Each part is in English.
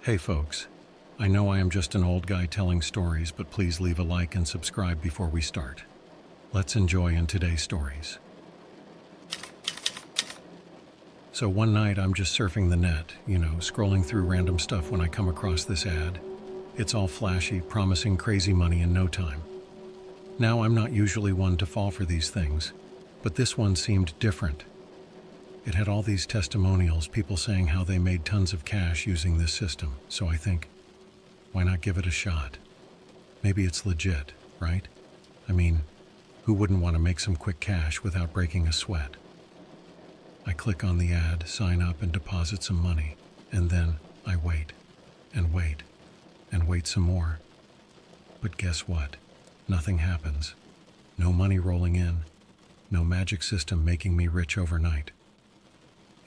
Hey folks, I know I am just an old guy telling stories, but please leave a like and subscribe before we start. Let's enjoy in today's stories. So one night I'm just surfing the net, scrolling through random stuff when I come across this ad. It's all flashy, promising crazy money in no time. Now I'm not usually one to fall for these things, but this one seemed different. It had all these testimonials, people saying how they made tons of cash using this system, so I think, why not give it a shot? Maybe it's legit, right? I mean, who wouldn't want to make some quick cash without breaking a sweat? I click on the ad, sign up, and deposit some money, and then I wait, and wait, and wait some more. But guess what? Nothing happens. No money rolling in, no magic system making me rich overnight.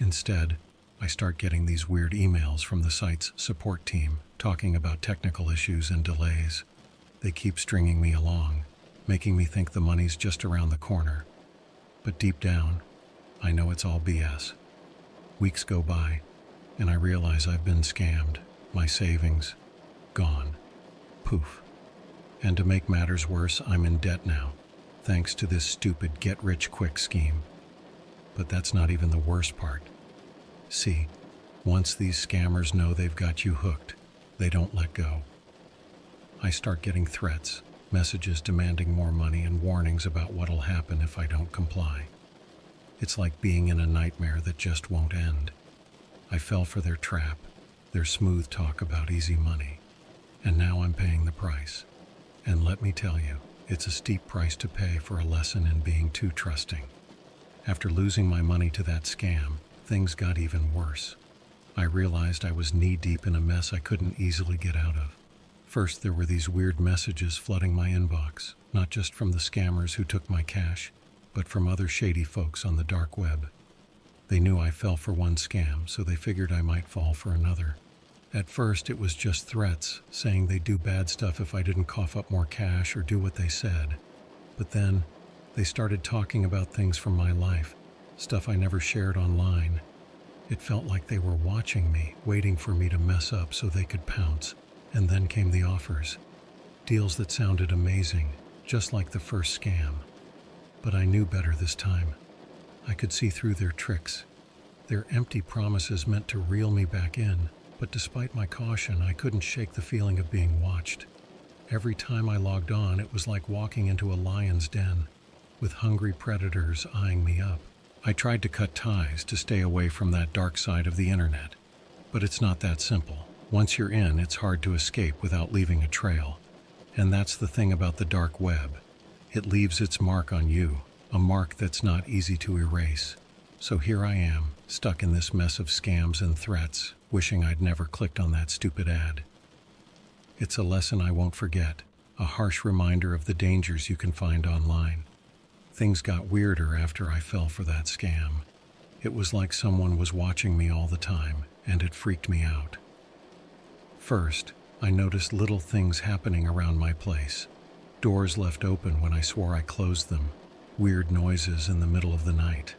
Instead, I start getting these weird emails from the site's support team talking about technical issues and delays. They keep stringing me along, making me think the money's just around the corner. But deep down, I know it's all BS. Weeks go by, and I realize I've been scammed. My savings, gone. Poof. And to make matters worse, I'm in debt now, thanks to this stupid get-rich-quick scheme. But that's not even the worst part. See, once these scammers know they've got you hooked, they don't let go. I start getting threats, messages demanding more money, and warnings about what'll happen if I don't comply. It's like being in a nightmare that just won't end. I fell for their trap, their smooth talk about easy money, and now I'm paying the price. And let me tell you, it's a steep price to pay for a lesson in being too trusting. After losing my money to that scam, things got even worse. I realized I was knee-deep in a mess I couldn't easily get out of. First, there were these weird messages flooding my inbox, not just from the scammers who took my cash, but from other shady folks on the dark web. They knew I fell for one scam, so they figured I might fall for another. At first, it was just threats, saying they'd do bad stuff if I didn't cough up more cash or do what they said. But then, they started talking about things from my life, stuff I never shared online. It felt like they were watching me, waiting for me to mess up so they could pounce. And then came the offers. Deals that sounded amazing, just like the first scam. But I knew better this time. I could see through their tricks. Their empty promises meant to reel me back in. But despite my caution, I couldn't shake the feeling of being watched. Every time I logged on, it was like walking into a lion's den, with hungry predators eyeing me up. I tried to cut ties to stay away from that dark side of the internet. But it's not that simple. Once you're in, it's hard to escape without leaving a trail. And that's the thing about the dark web. It leaves its mark on you, a mark that's not easy to erase. So here I am, stuck in this mess of scams and threats, wishing I'd never clicked on that stupid ad. It's a lesson I won't forget, a harsh reminder of the dangers you can find online. Things got weirder after I fell for that scam. It was like someone was watching me all the time, and it freaked me out. First, I noticed little things happening around my place. Doors left open when I swore I closed them, weird noises in the middle of the night.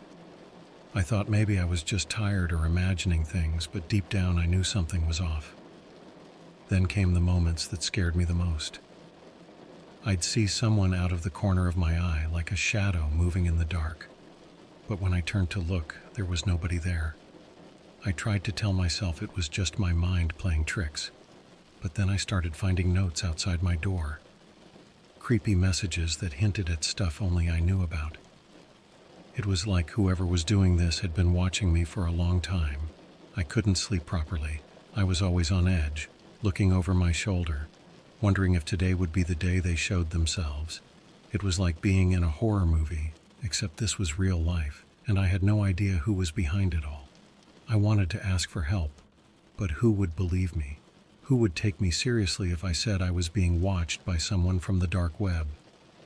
I thought maybe I was just tired or imagining things, but deep down I knew something was off. Then came the moments that scared me the most. I'd see someone out of the corner of my eye, like a shadow moving in the dark. But when I turned to look, there was nobody there. I tried to tell myself it was just my mind playing tricks, but then I started finding notes outside my door. Creepy messages that hinted at stuff only I knew about. It was like whoever was doing this had been watching me for a long time. I couldn't sleep properly. I was always on edge, looking over my shoulder, wondering if today would be the day they showed themselves. It was like being in a horror movie, except this was real life, and I had no idea who was behind it all. I wanted to ask for help, but who would believe me? Who would take me seriously if I said I was being watched by someone from the dark web?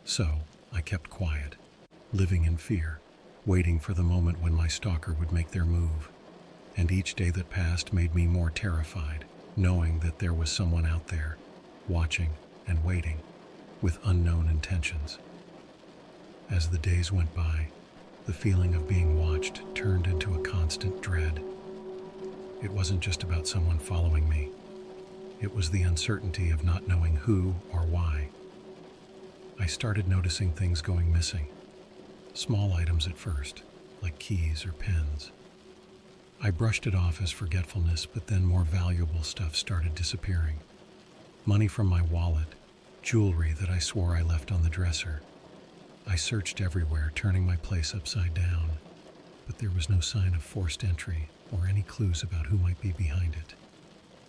So, I kept quiet, living in fear, waiting for the moment when my stalker would make their move. And each day that passed made me more terrified, knowing that there was someone out there, watching and waiting, with unknown intentions. As the days went by, the feeling of being watched turned into a constant dread. It wasn't just about someone following me. It was the uncertainty of not knowing who or why. I started noticing things going missing. Small items at first, like keys or pens. I brushed it off as forgetfulness, but then more valuable stuff started disappearing. Money from my wallet, jewelry that I swore I left on the dresser. I searched everywhere, turning my place upside down, but there was no sign of forced entry or any clues about who might be behind it.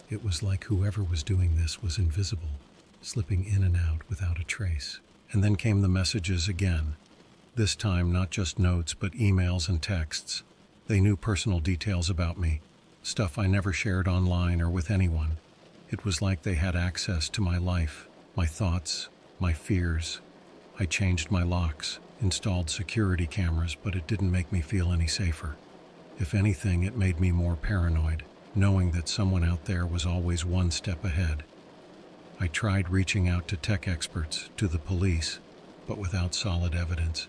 It was like whoever was doing this was invisible, slipping in and out without a trace. And then came the messages again. This time, not just notes, but emails and texts. They knew personal details about me, stuff I never shared online or with anyone. It was like they had access to my life, my thoughts, my fears. I changed my locks, installed security cameras, but it didn't make me feel any safer. If anything, it made me more paranoid, knowing that someone out there was always one step ahead. I tried reaching out to tech experts, to the police, but without solid evidence,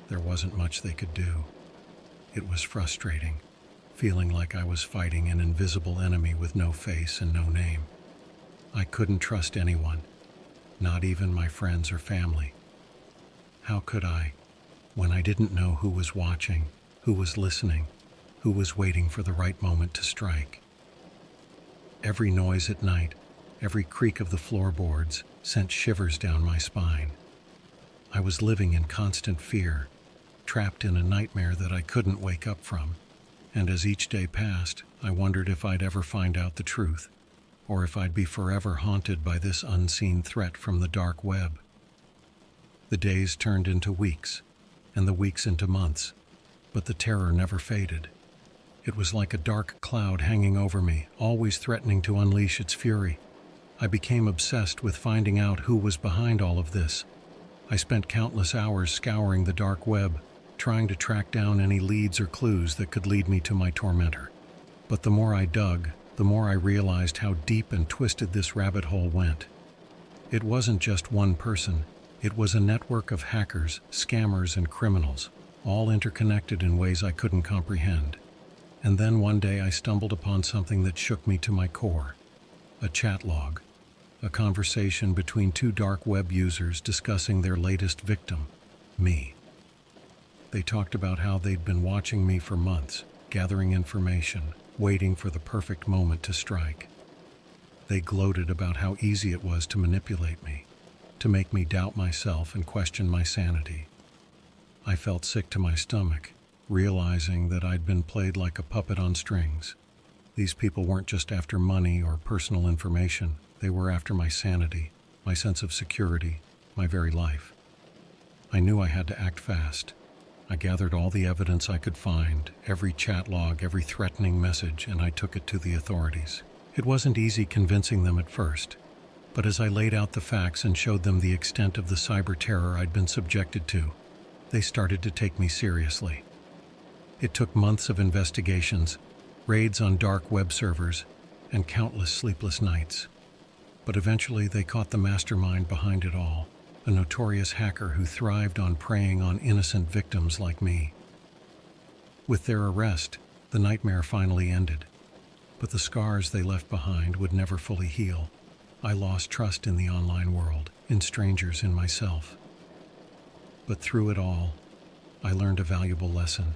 there wasn't much they could do. It was frustrating, feeling like I was fighting an invisible enemy with no face and no name. I couldn't trust anyone, not even my friends or family. How could I, when I didn't know who was watching, who was listening, who was waiting for the right moment to strike? Every noise at night, every creak of the floorboards sent shivers down my spine. I was living in constant fear, trapped in a nightmare that I couldn't wake up from. And as each day passed, I wondered if I'd ever find out the truth, or if I'd be forever haunted by this unseen threat from the dark web. The days turned into weeks, and the weeks into months, but the terror never faded. It was like a dark cloud hanging over me, always threatening to unleash its fury. I became obsessed with finding out who was behind all of this. I spent countless hours scouring the dark web, trying to track down any leads or clues that could lead me to my tormentor. But the more I dug, the more I realized how deep and twisted this rabbit hole went. It wasn't just one person. It was a network of hackers, scammers, and criminals, all interconnected in ways I couldn't comprehend. And then one day I stumbled upon something that shook me to my core. A chat log. A conversation between two dark web users discussing their latest victim, me. They talked about how they'd been watching me for months, gathering information, waiting for the perfect moment to strike. They gloated about how easy it was to manipulate me, to make me doubt myself and question my sanity. I felt sick to my stomach, realizing that I'd been played like a puppet on strings. These people weren't just after money or personal information. They were after my sanity, my sense of security, my very life. I knew I had to act fast. I gathered all the evidence I could find, every chat log, every threatening message, and I took it to the authorities. It wasn't easy convincing them at first, but as I laid out the facts and showed them the extent of the cyber terror I'd been subjected to, they started to take me seriously. It took months of investigations, raids on dark web servers, and countless sleepless nights. But eventually they caught the mastermind behind it all, a notorious hacker who thrived on preying on innocent victims like me. With their arrest, the nightmare finally ended, but the scars they left behind would never fully heal. I lost trust in the online world, in strangers, in myself. But through it all, I learned a valuable lesson.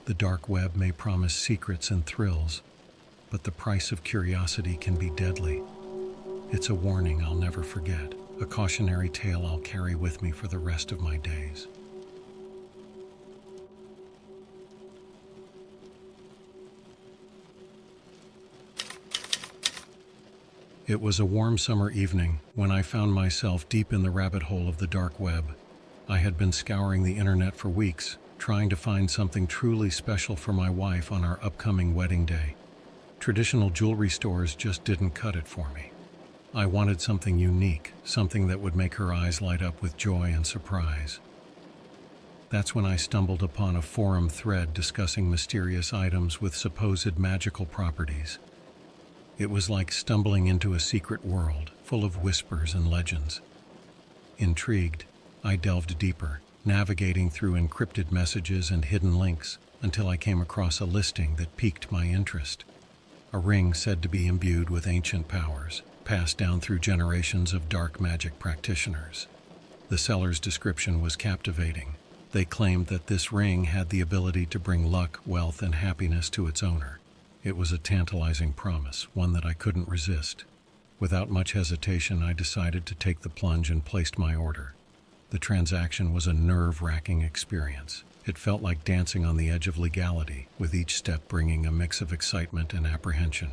The dark web may promise secrets and thrills, but the price of curiosity can be deadly. It's a warning I'll never forget, a cautionary tale I'll carry with me for the rest of my days. It was a warm summer evening when I found myself deep in the rabbit hole of the dark web. I had been scouring the internet for weeks, trying to find something truly special for my wife on our upcoming wedding day. Traditional jewelry stores just didn't cut it for me. I wanted something unique, something that would make her eyes light up with joy and surprise. That's when I stumbled upon a forum thread discussing mysterious items with supposed magical properties. It was like stumbling into a secret world, full of whispers and legends. Intrigued, I delved deeper, navigating through encrypted messages and hidden links until I came across a listing that piqued my interest. A ring said to be imbued with ancient powers, passed down through generations of dark magic practitioners. The seller's description was captivating. They claimed that this ring had the ability to bring luck, wealth, and happiness to its owner. It was a tantalizing promise, one that I couldn't resist. Without much hesitation, I decided to take the plunge and placed my order. The transaction was a nerve-wracking experience. It felt like dancing on the edge of legality, with each step bringing a mix of excitement and apprehension.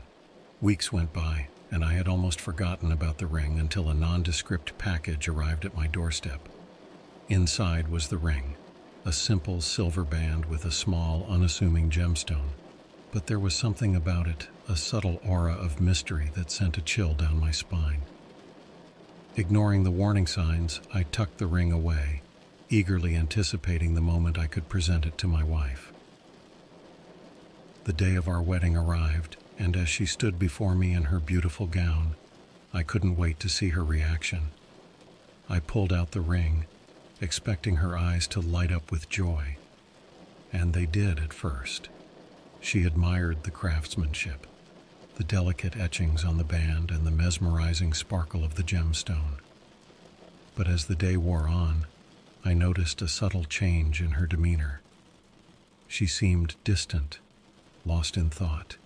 Weeks went by, and I had almost forgotten about the ring until a nondescript package arrived at my doorstep. Inside was the ring, a simple silver band with a small, unassuming gemstone. But there was something about it, a subtle aura of mystery that sent a chill down my spine. Ignoring the warning signs, I tucked the ring away, eagerly anticipating the moment I could present it to my wife. The day of our wedding arrived, and as she stood before me in her beautiful gown, I couldn't wait to see her reaction. I pulled out the ring, expecting her eyes to light up with joy. And they did at first. She admired the craftsmanship, the delicate etchings on the band and the mesmerizing sparkle of the gemstone. But as the day wore on, I noticed a subtle change in her demeanor. She seemed distant, lost in thought,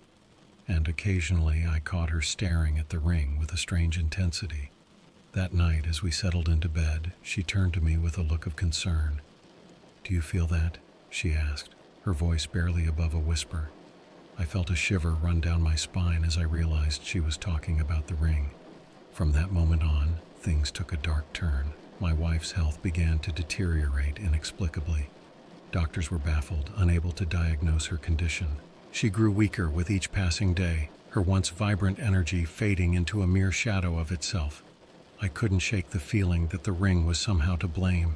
and occasionally I caught her staring at the ring with a strange intensity. That night, as we settled into bed, she turned to me with a look of concern. "Do you feel that?" she asked, her voice barely above a whisper. I felt a shiver run down my spine as I realized she was talking about the ring. From that moment on, things took a dark turn. My wife's health began to deteriorate inexplicably. Doctors were baffled, unable to diagnose her condition. She grew weaker with each passing day, her once vibrant energy fading into a mere shadow of itself. I couldn't shake the feeling that the ring was somehow to blame.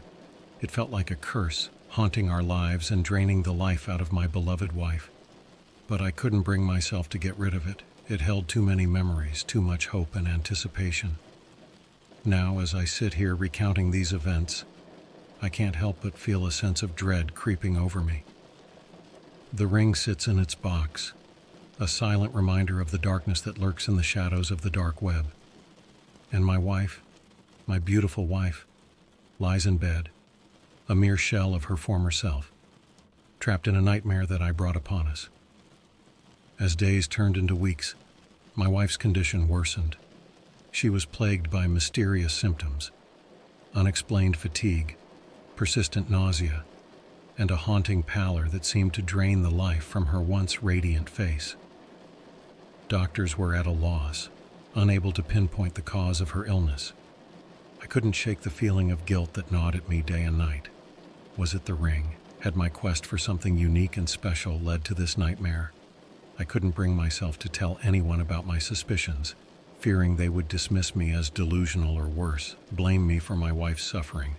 It felt like a curse, haunting our lives and draining the life out of my beloved wife. But I couldn't bring myself to get rid of it. It held too many memories, too much hope and anticipation. Now, as I sit here recounting these events, I can't help but feel a sense of dread creeping over me. The ring sits in its box, a silent reminder of the darkness that lurks in the shadows of the dark web. And my wife, my beautiful wife, lies in bed, a mere shell of her former self, trapped in a nightmare that I brought upon us. As days turned into weeks, my wife's condition worsened. She was plagued by mysterious symptoms, unexplained fatigue, persistent nausea, and a haunting pallor that seemed to drain the life from her once radiant face. Doctors were at a loss, unable to pinpoint the cause of her illness. I couldn't shake the feeling of guilt that gnawed at me day and night. Was it the ring? Had my quest for something unique and special led to this nightmare? I couldn't bring myself to tell anyone about my suspicions, fearing they would dismiss me as delusional or worse, blame me for my wife's suffering.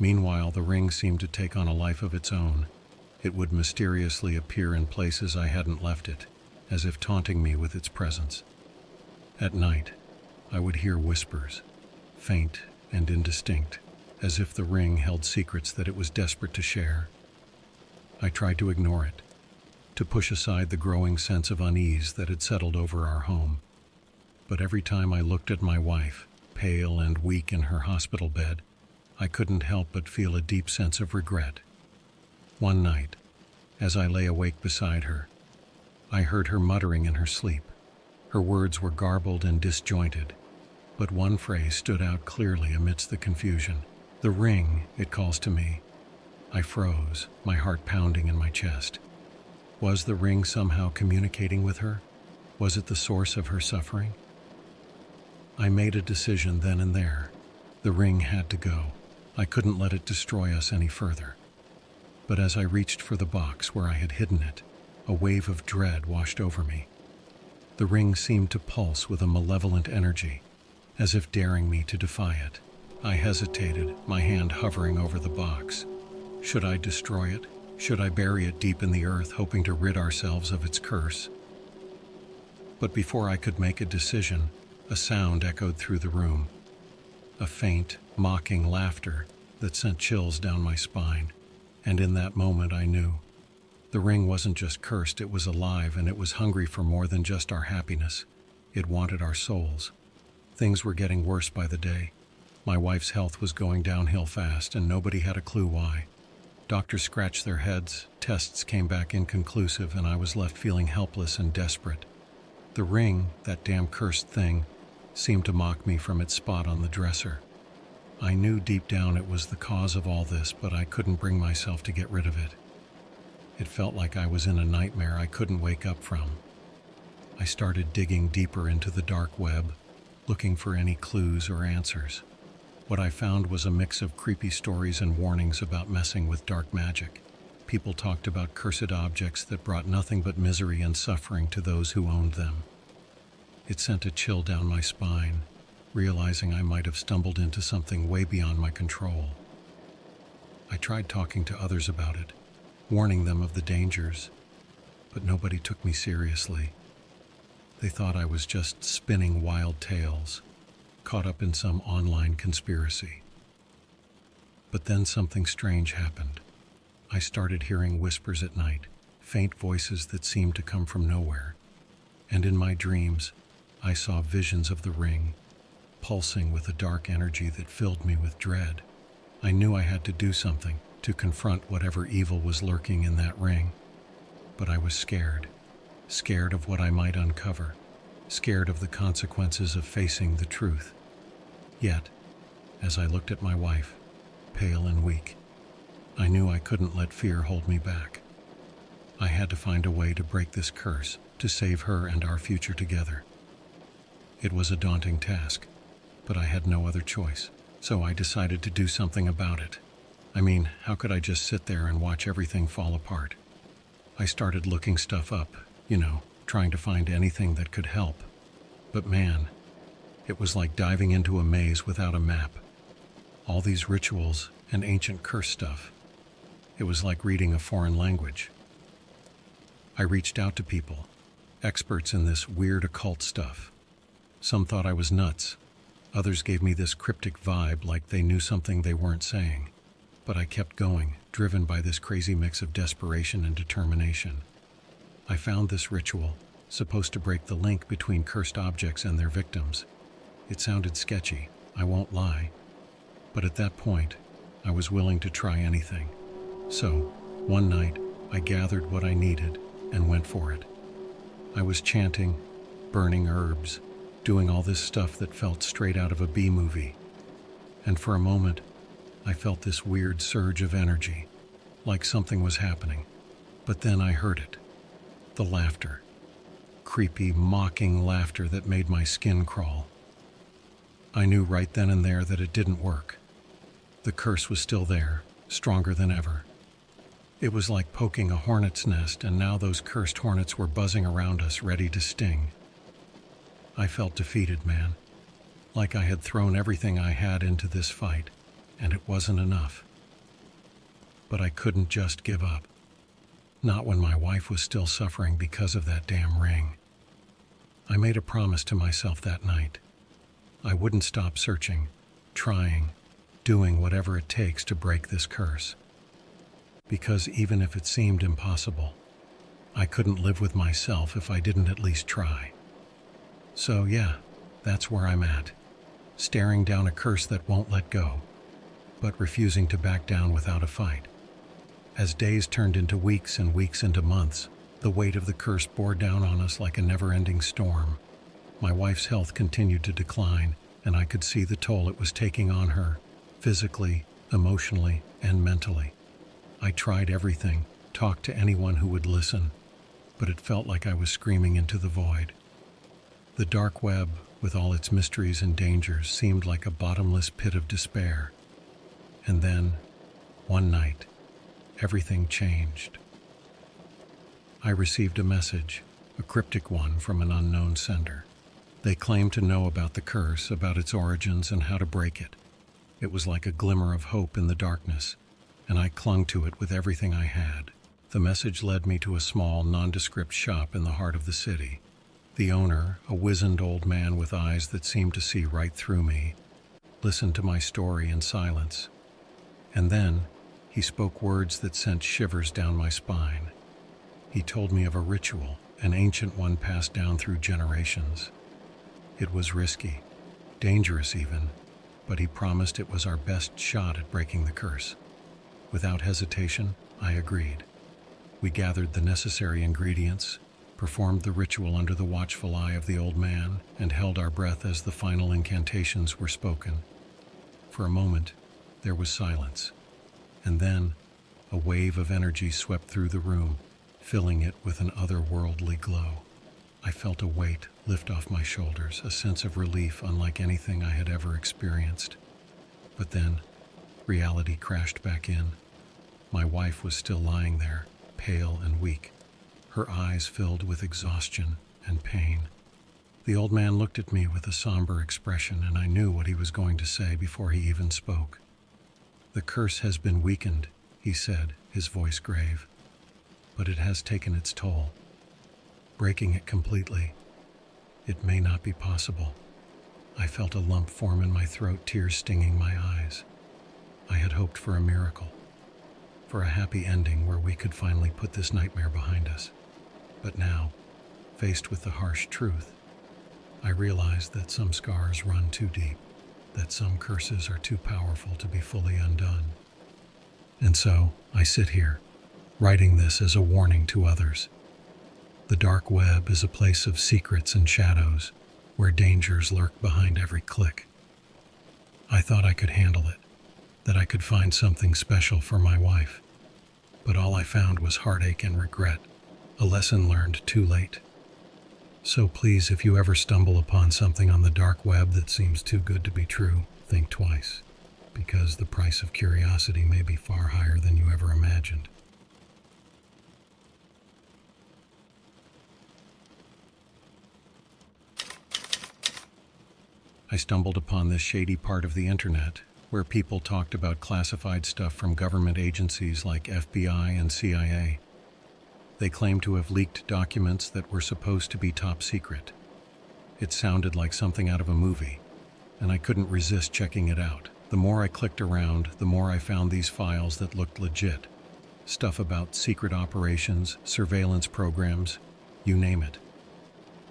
Meanwhile, the ring seemed to take on a life of its own. It would mysteriously appear in places I hadn't left it, as if taunting me with its presence. At night, I would hear whispers, faint and indistinct, as if the ring held secrets that it was desperate to share. I tried to ignore it, to push aside the growing sense of unease that had settled over our home. But every time I looked at my wife, pale and weak in her hospital bed, I couldn't help but feel a deep sense of regret. One night, as I lay awake beside her, I heard her muttering in her sleep. Her words were garbled and disjointed, but one phrase stood out clearly amidst the confusion. "The ring, it calls to me." I froze, my heart pounding in my chest. Was the ring somehow communicating with her? Was it the source of her suffering? I made a decision then and there. The ring had to go. I couldn't let it destroy us any further. But as I reached for the box where I had hidden it, a wave of dread washed over me. The ring seemed to pulse with a malevolent energy, as if daring me to defy it. I hesitated, my hand hovering over the box. Should I destroy it? Should I bury it deep in the earth, hoping to rid ourselves of its curse? But before I could make a decision, a sound echoed through the room. A faint, mocking laughter that sent chills down my spine. And in that moment I knew. The ring wasn't just cursed, it was alive, and it was hungry for more than just our happiness. It wanted our souls. Things were getting worse by the day. My wife's health was going downhill fast, and nobody had a clue why. Doctors scratched their heads, tests came back inconclusive, and I was left feeling helpless and desperate. The ring, that damn cursed thing, seemed to mock me from its spot on the dresser. I knew deep down it was the cause of all this, but I couldn't bring myself to get rid of it. It felt like I was in a nightmare I couldn't wake up from. I started digging deeper into the dark web, looking for any clues or answers. What I found was a mix of creepy stories and warnings about messing with dark magic. People talked about cursed objects that brought nothing but misery and suffering to those who owned them. It sent a chill down my spine, realizing I might have stumbled into something way beyond my control. I tried talking to others about it, warning them of the dangers, but nobody took me seriously. They thought I was just spinning wild tales, caught up in some online conspiracy. But then something strange happened. I started hearing whispers at night, faint voices that seemed to come from nowhere. And in my dreams, I saw visions of the ring, pulsing with a dark energy that filled me with dread. I knew I had to do something to confront whatever evil was lurking in that ring. But I was scared of what I might uncover, scared of the consequences of facing the truth. Yet, as I looked at my wife, pale and weak, I knew I couldn't let fear hold me back. I had to find a way to break this curse, to save her and our future together. It was a daunting task, but I had no other choice, so I decided to do something about it. I mean, how could I just sit there and watch everything fall apart? I started looking stuff up, trying to find anything that could help. But man, it was like diving into a maze without a map. All these rituals and ancient curse stuff. It was like reading a foreign language. I reached out to people, experts in this weird occult stuff. Some thought I was nuts. Others gave me this cryptic vibe like they knew something they weren't saying. But I kept going, driven by this crazy mix of desperation and determination. I found this ritual, supposed to break the link between cursed objects and their victims. It sounded sketchy, I won't lie. But at that point, I was willing to try anything. So, one night, I gathered what I needed and went for it. I was chanting, burning herbs, doing all this stuff that felt straight out of a B-movie. And for a moment, I felt this weird surge of energy, like something was happening. But then I heard it. The laughter. Creepy, mocking laughter that made my skin crawl. I knew right then and there that it didn't work. The curse was still there, stronger than ever. It was like poking a hornet's nest, and now those cursed hornets were buzzing around us, ready to sting. I felt defeated, man. Like I had thrown everything I had into this fight, and it wasn't enough. But I couldn't just give up. Not when my wife was still suffering because of that damn ring. I made a promise to myself that night. I wouldn't stop searching, trying, doing whatever it takes to break this curse. Because even if it seemed impossible, I couldn't live with myself if I didn't at least try. So yeah, that's where I'm at. Staring down a curse that won't let go, but refusing to back down without a fight. As days turned into weeks and weeks into months, the weight of the curse bore down on us like a never-ending storm. My wife's health continued to decline, and I could see the toll it was taking on her, physically, emotionally, and mentally. I tried everything, talked to anyone who would listen, but it felt like I was screaming into the void. The dark web, with all its mysteries and dangers, seemed like a bottomless pit of despair. And then, one night, everything changed. I received a message, a cryptic one from an unknown sender. They claimed to know about the curse, about its origins, and how to break it. It was like a glimmer of hope in the darkness, and I clung to it with everything I had. The message led me to a small, nondescript shop in the heart of the city. The owner, a wizened old man with eyes that seemed to see right through me, listened to my story in silence. And then, he spoke words that sent shivers down my spine. He told me of a ritual, an ancient one passed down through generations. It was risky, dangerous even, but he promised it was our best shot at breaking the curse. Without hesitation, I agreed. We gathered the necessary ingredients, performed the ritual under the watchful eye of the old man, and held our breath as the final incantations were spoken. For a moment, there was silence, and then a wave of energy swept through the room, filling it with an otherworldly glow. I felt a weight lift off my shoulders, a sense of relief unlike anything I had ever experienced. But then, reality crashed back in. My wife was still lying there, pale and weak, her eyes filled with exhaustion and pain. The old man looked at me with a somber expression, and I knew what he was going to say before he even spoke. "The curse has been weakened," he said, his voice grave, "but it has taken its toll. Breaking it completely, it may not be possible." I felt a lump form in my throat, tears stinging my eyes. I had hoped for a miracle, for a happy ending where we could finally put this nightmare behind us. But now, faced with the harsh truth, I realized that some scars run too deep, that some curses are too powerful to be fully undone. And so, I sit here, writing this as a warning to others. The dark web is a place of secrets and shadows, where dangers lurk behind every click. I thought I could handle it, that I could find something special for my wife. But all I found was heartache and regret, a lesson learned too late. So please, if you ever stumble upon something on the dark web that seems too good to be true, think twice, because the price of curiosity may be far higher than you ever imagined. I stumbled upon this shady part of the internet, where people talked about classified stuff from government agencies like FBI and CIA. They claimed to have leaked documents that were supposed to be top secret. It sounded like something out of a movie, and I couldn't resist checking it out. The more I clicked around, the more I found these files that looked legit. Stuff about secret operations, surveillance programs, you name it.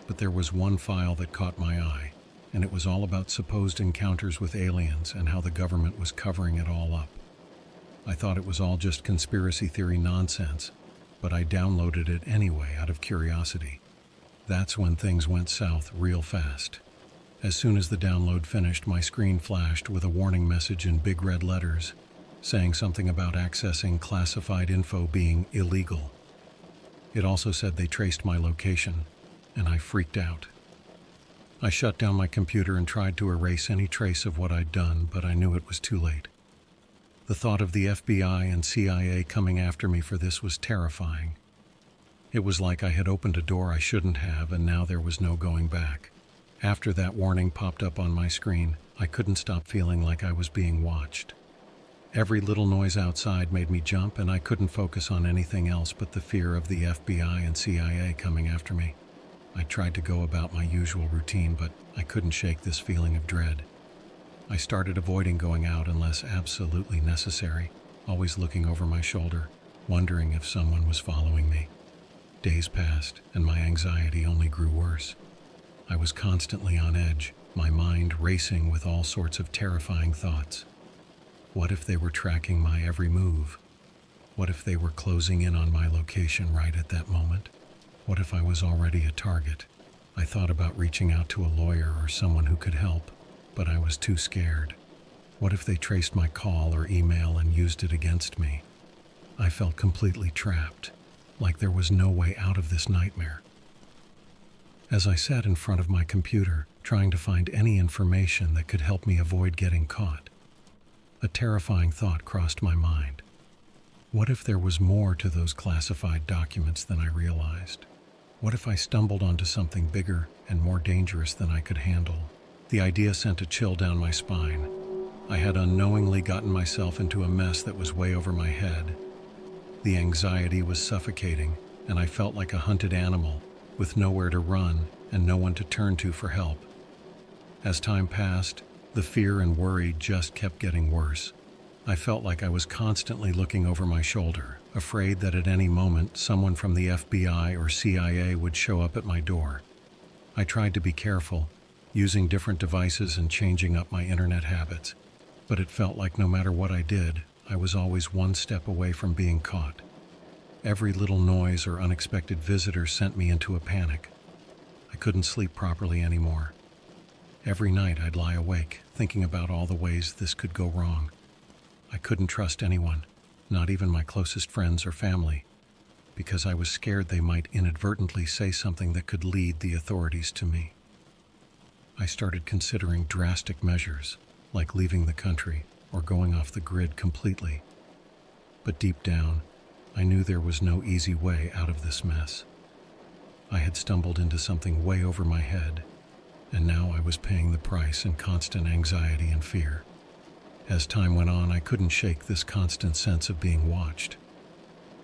But there was one file that caught my eye, and it was all about supposed encounters with aliens and how the government was covering it all up. I thought it was all just conspiracy theory nonsense, but I downloaded it anyway out of curiosity. That's when things went south real fast. As soon as the download finished, my screen flashed with a warning message in big red letters, saying something about accessing classified info being illegal. It also said they traced my location, and I freaked out. I shut down my computer and tried to erase any trace of what I'd done, but I knew it was too late. The thought of the FBI and CIA coming after me for this was terrifying. It was like I had opened a door I shouldn't have, and now there was no going back. After that warning popped up on my screen, I couldn't stop feeling like I was being watched. Every little noise outside made me jump, and I couldn't focus on anything else but the fear of the FBI and CIA coming after me. I tried to go about my usual routine, but I couldn't shake this feeling of dread. I started avoiding going out unless absolutely necessary, always looking over my shoulder, wondering if someone was following me. Days passed, and my anxiety only grew worse. I was constantly on edge, my mind racing with all sorts of terrifying thoughts. What if they were tracking my every move? What if they were closing in on my location right at that moment? What if I was already a target? I thought about reaching out to a lawyer or someone who could help, but I was too scared. What if they traced my call or email and used it against me? I felt completely trapped, like there was no way out of this nightmare. As I sat in front of my computer, trying to find any information that could help me avoid getting caught, a terrifying thought crossed my mind. What if there was more to those classified documents than I realized? What if I stumbled onto something bigger and more dangerous than I could handle? The idea sent a chill down my spine. I had unknowingly gotten myself into a mess that was way over my head. The anxiety was suffocating, and I felt like a hunted animal, with nowhere to run and no one to turn to for help. As time passed, the fear and worry just kept getting worse. I felt like I was constantly looking over my shoulder, afraid that at any moment someone from the FBI or CIA would show up at my door. I tried to be careful, using different devices and changing up my internet habits. But it felt like no matter what I did, I was always one step away from being caught. Every little noise or unexpected visitor sent me into a panic. I couldn't sleep properly anymore. Every night I'd lie awake, thinking about all the ways this could go wrong. I couldn't trust anyone, not even my closest friends or family, because I was scared they might inadvertently say something that could lead the authorities to me. I started considering drastic measures, like leaving the country or going off the grid completely. But deep down, I knew there was no easy way out of this mess. I had stumbled into something way over my head, and now I was paying the price in constant anxiety and fear. As time went on, I couldn't shake this constant sense of being watched.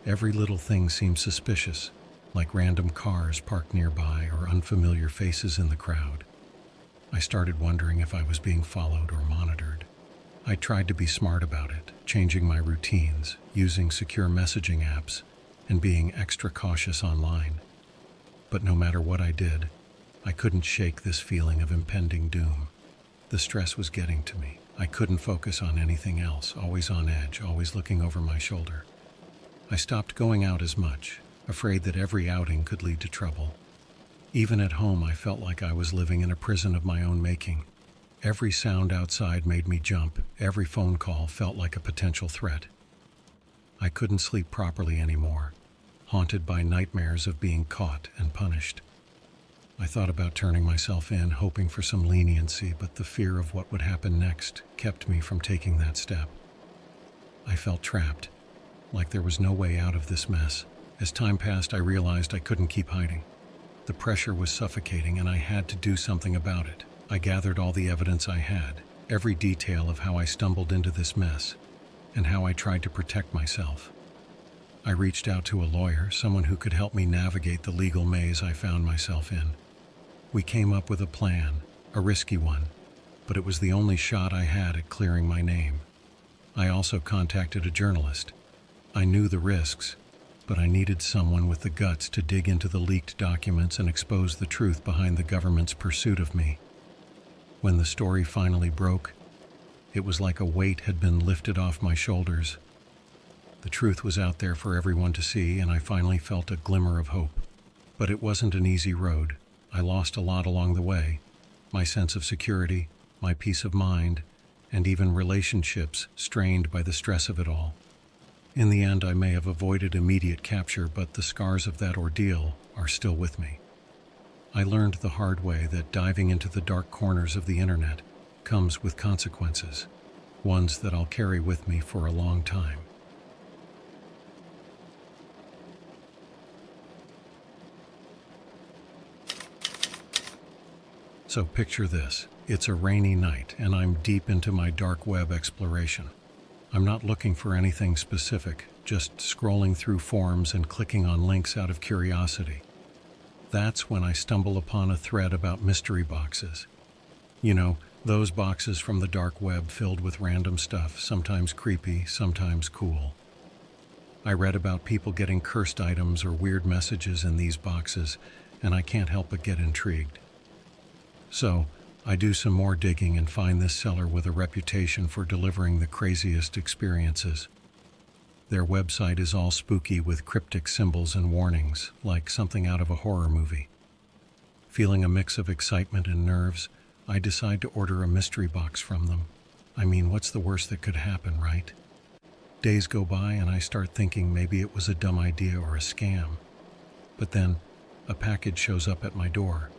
Every little thing seemed suspicious, like random cars parked nearby or unfamiliar faces in the crowd. I started wondering if I was being followed or monitored. I tried to be smart about it, changing my routines, using secure messaging apps, and being extra cautious online. But no matter what I did, I couldn't shake this feeling of impending doom. The stress was getting to me. I couldn't focus on anything else, always on edge, always looking over my shoulder. I stopped going out as much, afraid that every outing could lead to trouble. Even at home, I felt like I was living in a prison of my own making. Every sound outside made me jump. Every phone call felt like a potential threat. I couldn't sleep properly anymore, haunted by nightmares of being caught and punished. I thought about turning myself in, hoping for some leniency, but the fear of what would happen next kept me from taking that step. I felt trapped, like there was no way out of this mess. As time passed, I realized I couldn't keep hiding. The pressure was suffocating, and I had to do something about it. I gathered all the evidence I had, every detail of how I stumbled into this mess, and how I tried to protect myself. I reached out to a lawyer, someone who could help me navigate the legal maze I found myself in. We came up with a plan, a risky one, but it was the only shot I had at clearing my name. I also contacted a journalist. I knew the risks, but I needed someone with the guts to dig into the leaked documents and expose the truth behind the government's pursuit of me. When the story finally broke, it was like a weight had been lifted off my shoulders. The truth was out there for everyone to see, and I finally felt a glimmer of hope. But it wasn't an easy road. I lost a lot along the way. My sense of security, my peace of mind, and even relationships strained by the stress of it all. In the end, I may have avoided immediate capture, but the scars of that ordeal are still with me. I learned the hard way that diving into the dark corners of the internet comes with consequences, ones that I'll carry with me for a long time. So picture this. It's a rainy night, and I'm deep into my dark web exploration. I'm not looking for anything specific, just scrolling through forums and clicking on links out of curiosity. That's when I stumble upon a thread about mystery boxes. You know, those boxes from the dark web filled with random stuff, sometimes creepy, sometimes cool. I read about people getting cursed items or weird messages in these boxes, and I can't help but get intrigued. So, I do some more digging and find this seller with a reputation for delivering the craziest experiences. Their website is all spooky with cryptic symbols and warnings, like something out of a horror movie. Feeling a mix of excitement and nerves, I decide to order a mystery box from them. I mean, what's the worst that could happen, right? Days go by and I start thinking maybe it was a dumb idea or a scam. But then, a package shows up at my door.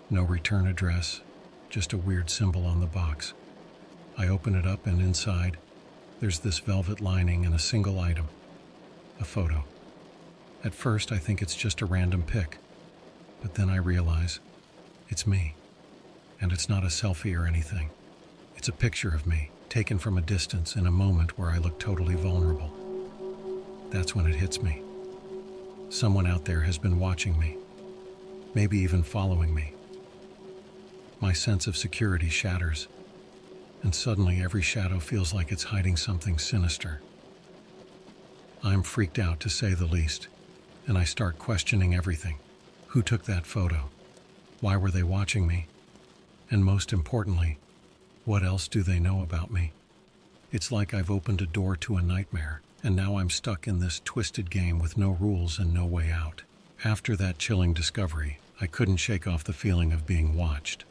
No return address, just a weird symbol on the box. I open it up, and inside, there's this velvet lining and a single item, a photo. At first, I think it's just a random pic, but then I realize it's me. And it's not a selfie or anything. It's a picture of me, taken from a distance in a moment where I look totally vulnerable. That's when it hits me. Someone out there has been watching me, maybe even following me. My sense of security shatters, and suddenly every shadow feels like it's hiding something sinister. I'm freaked out, to say the least, and I start questioning everything. Who took that photo? Why were they watching me? And most importantly, what else do they know about me? It's like I've opened a door to a nightmare, and now I'm stuck in this twisted game with no rules and no way out. After that chilling discovery, I couldn't shake off the feeling of being watched.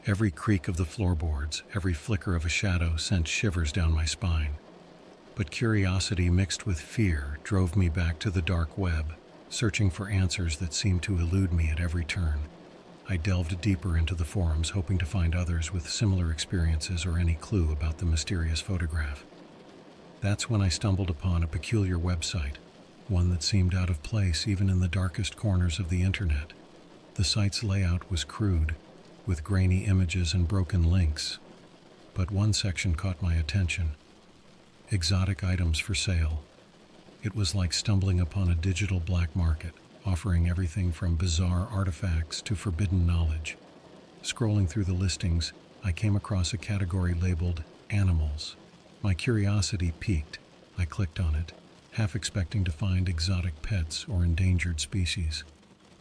Every creak of the floorboards, every flicker of a shadow sent shivers down my spine. But curiosity mixed with fear drove me back to the dark web, searching for answers that seemed to elude me at every turn. I delved deeper into the forums, hoping to find others with similar experiences or any clue about the mysterious photograph. That's when I stumbled upon a peculiar website, one that seemed out of place even in the darkest corners of the internet. The site's layout was crude, with grainy images and broken links. But one section caught my attention: exotic items for sale. It was like stumbling upon a digital black market, offering everything from bizarre artifacts to forbidden knowledge. Scrolling through the listings, I came across a category labeled animals. My curiosity piqued. I clicked on it, half expecting to find exotic pets or endangered species.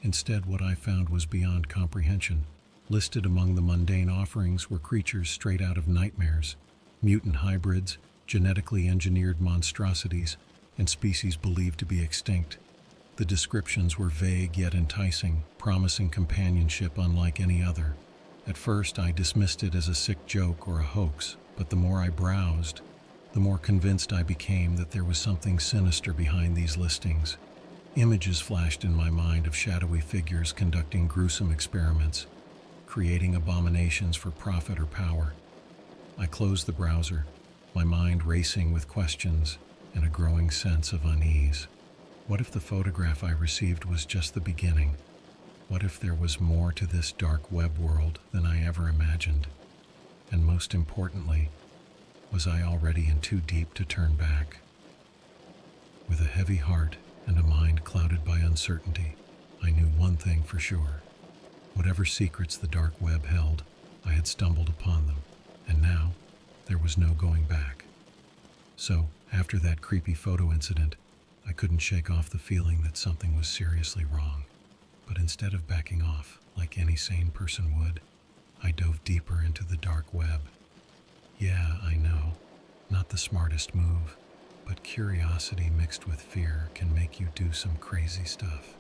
Instead, what I found was beyond comprehension. Listed among the mundane offerings were creatures straight out of nightmares, mutant hybrids, genetically engineered monstrosities, and species believed to be extinct. The descriptions were vague yet enticing, promising companionship unlike any other. At first, I dismissed it as a sick joke or a hoax, but the more I browsed, the more convinced I became that there was something sinister behind these listings. Images flashed in my mind of shadowy figures conducting gruesome experiments, creating abominations for profit or power. I closed the browser, my mind racing with questions and a growing sense of unease. What if the photograph I received was just the beginning? What if there was more to this dark web world than I ever imagined? And most importantly, was I already in too deep to turn back? With a heavy heart and a mind clouded by uncertainty, I knew one thing for sure. Whatever secrets the dark web held, I had stumbled upon them, and now there was no going back. So, after that creepy photo incident, I couldn't shake off the feeling that something was seriously wrong. But instead of backing off, like any sane person would, I dove deeper into the dark web. Yeah, I know, not the smartest move, but curiosity mixed with fear can make you do some crazy stuff.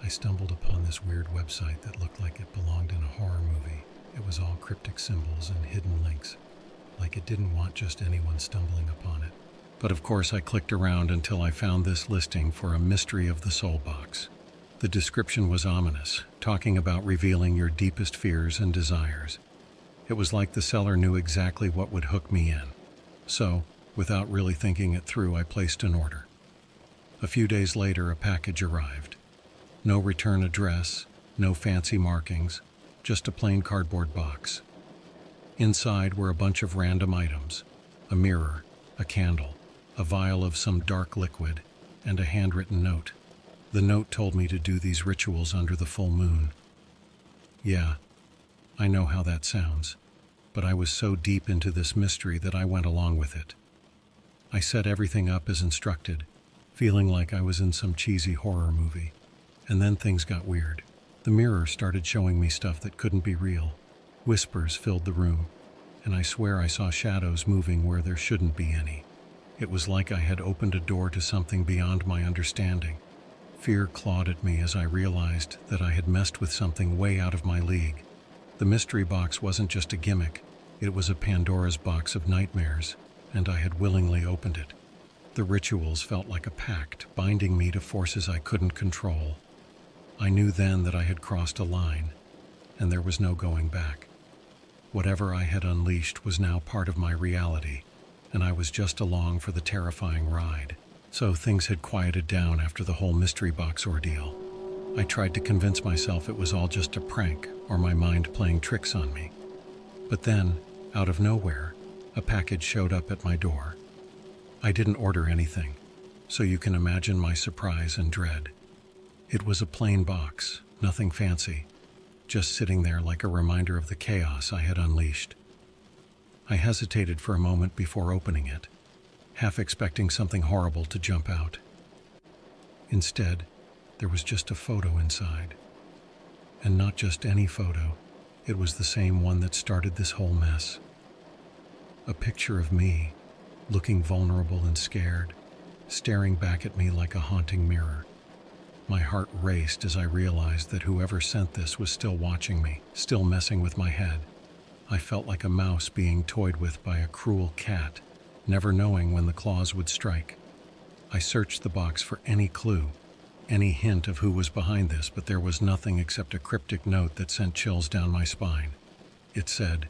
I stumbled upon this weird website that looked like it belonged in a horror movie. It was all cryptic symbols and hidden links, like it didn't want just anyone stumbling upon it. But of course I clicked around until I found this listing for a mystery of the soul box. The description was ominous, talking about revealing your deepest fears and desires. It was like the seller knew exactly what would hook me in. So, without really thinking it through, I placed an order. A few days later, a package arrived. No return address, no fancy markings, just a plain cardboard box. Inside were a bunch of random items: a mirror, a candle, a vial of some dark liquid, and a handwritten note. The note told me to do these rituals under the full moon. Yeah, I know how that sounds, but I was so deep into this mystery that I went along with it. I set everything up as instructed, feeling like I was in some cheesy horror movie. And then things got weird. The mirror started showing me stuff that couldn't be real. Whispers filled the room, and I swear I saw shadows moving where there shouldn't be any. It was like I had opened a door to something beyond my understanding. Fear clawed at me as I realized that I had messed with something way out of my league. The mystery box wasn't just a gimmick, it was a Pandora's box of nightmares, and I had willingly opened it. The rituals felt like a pact, binding me to forces I couldn't control. I knew then that I had crossed a line, and there was no going back. Whatever I had unleashed was now part of my reality, and I was just along for the terrifying ride. So things had quieted down after the whole mystery box ordeal. I tried to convince myself it was all just a prank or my mind playing tricks on me. But then, out of nowhere, a package showed up at my door. I didn't order anything, so you can imagine my surprise and dread. It was a plain box, nothing fancy, just sitting there like a reminder of the chaos I had unleashed. I hesitated for a moment before opening it, half expecting something horrible to jump out. Instead, there was just a photo inside. And not just any photo. It was the same one that started this whole mess. A picture of me, looking vulnerable and scared, staring back at me like a haunting mirror. My heart raced as I realized that whoever sent this was still watching me, still messing with my head. I felt like a mouse being toyed with by a cruel cat, never knowing when the claws would strike. I searched the box for any clue, any hint of who was behind this, but there was nothing except a cryptic note that sent chills down my spine. It said,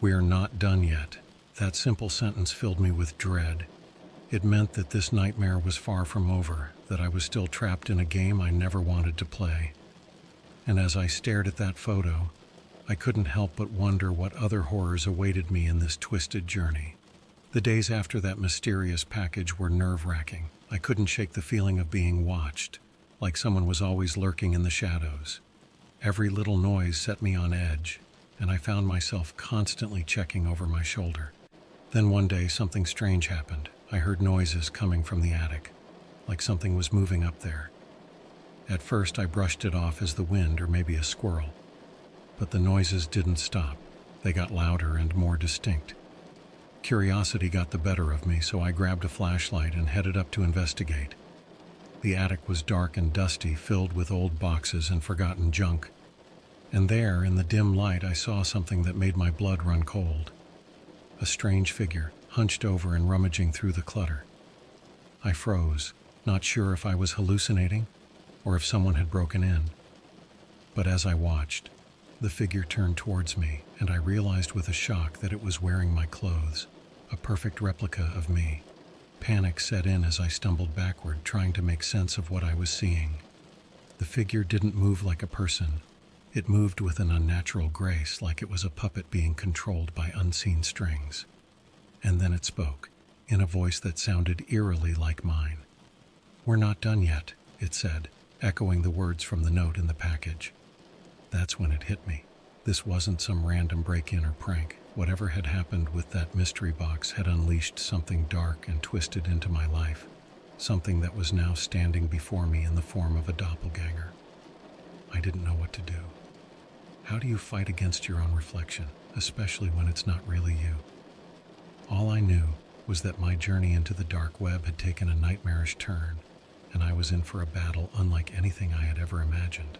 "We're not done yet." That simple sentence filled me with dread. It meant that this nightmare was far from over, that I was still trapped in a game I never wanted to play. And as I stared at that photo, I couldn't help but wonder what other horrors awaited me in this twisted journey. The days after that mysterious package were nerve-wracking. I couldn't shake the feeling of being watched, like someone was always lurking in the shadows. Every little noise set me on edge, and I found myself constantly checking over my shoulder. Then one day, something strange happened. I heard noises coming from the attic, like something was moving up there. At first, I brushed it off as the wind or maybe a squirrel. But the noises didn't stop. They got louder and more distinct. Curiosity got the better of me, so I grabbed a flashlight and headed up to investigate. The attic was dark and dusty, filled with old boxes and forgotten junk. And there, in the dim light, I saw something that made my blood run cold. A strange figure, hunched over and rummaging through the clutter. I froze, not sure if I was hallucinating or if someone had broken in. But as I watched, the figure turned towards me, and I realized with a shock that it was wearing my clothes, a perfect replica of me. Panic set in as I stumbled backward, trying to make sense of what I was seeing. The figure didn't move like a person. It moved with an unnatural grace, like it was a puppet being controlled by unseen strings. And then it spoke, in a voice that sounded eerily like mine. "We're not done yet," it said, echoing the words from the note in the package. That's when it hit me. This wasn't some random break-in or prank. Whatever had happened with that mystery box had unleashed something dark and twisted into my life, something that was now standing before me in the form of a doppelganger. I didn't know what to do. How do you fight against your own reflection, especially when it's not really you? All I knew was that my journey into the dark web had taken a nightmarish turn, and I was in for a battle unlike anything I had ever imagined.